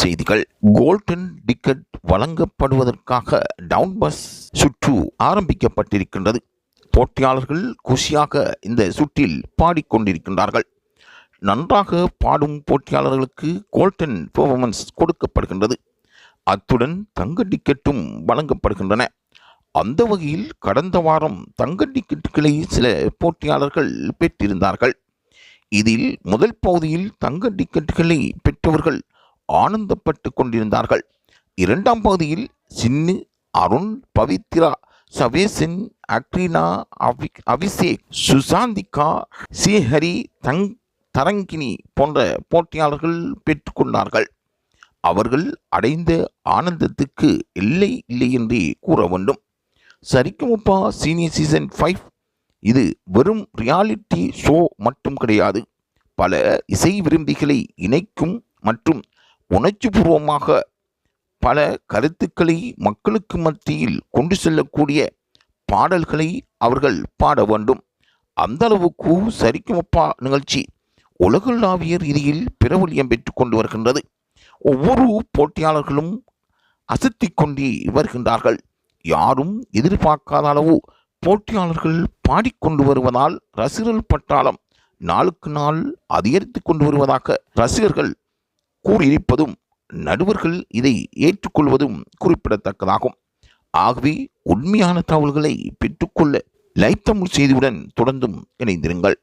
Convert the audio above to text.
செய்திகள். Golden ticket வழங்கப்படுவதற்காக town bus சுற்று ஆரம்பிக்கப்பட்டிருக்கின்றது. போட்டியாளர்கள் குஷியாக இந்த சுற்றில் பாடிக்கொண்டிருக்கின்றார்கள். நன்றாக பாடும் போட்டியாளர்களுக்கு கோல்டன் பெர்ஃபார்மன்ஸ் கொடுக்கப்படுகின்றது. அத்துடன் தங்க டிக்கெட்டும் வழங்கப்படுகின்றன. அந்த வகையில் கடந்த வாரம் தங்க டிக்கெட்டுகளை சில போட்டியாளர்கள் பெற்றிருந்தார்கள். இதில் முதல் பகுதியில் தங்க டிக்கெட்டுகளை பெற்றவர்கள் ஆனந்தப்பட்டு கொண்டிருந்தார்கள். இரண்டாம் பகுதியில் சின்னு, அருண், பவித்ரா, சவேசன், அக்ரீனா, அபிஷேக், சுசாந்திகா, ஸ்ரீஹரி, தரங்கினி போன்ற போட்டியாளர்கள் பெற்றுக்கொண்டார்கள். அவர்கள் அடைந்த ஆனந்தத்துக்கு எல்லை இல்லை என்றே கூற வேண்டும். சரிகமபா சீனியர் சீசன் 5 இது வெறும் ரியாலிட்டி ஷோ மட்டும் கிடையாது. பல இசை விரும்பிகளை இணைக்கும் மற்றும் உணர்ச்சிபூர்வமாக பல கருத்துக்களை மக்களுக்கு மத்தியில் கொண்டு செல்லக்கூடிய பாடல்களை அவர்கள் பாட வேண்டும். அந்த அளவுக்கு சரிகமபா நிகழ்ச்சி உலகளாவிய ரீதியில் பிரபல்யம் பெற்று கொண்டு வருகின்றது. ஒவ்வொரு போட்டியாளர்களும் அசத்தி கொண்டே வருகின்றார்கள். யாரும் எதிர்பார்க்காத அளவு போட்டியாளர்கள் பாடிக்கொண்டு வருவதால் ரசிகர்கள் பட்டாளம் நாளுக்கு நாள் அதிகரித்து கொண்டு வருவதாக ரசிகர்கள் கூறியிருப்பதும் நடுவர்கள் இதை ஏற்றுக்கொள்வதும் குறிப்பிடத்தக்கதாகும். ஆகவே உண்மையான தகவல்களை பெற்றுக்கொள்ள லைவ் தமிழ் செய்தியுடன் தொடர்ந்தும் இணைந்திருங்கள்.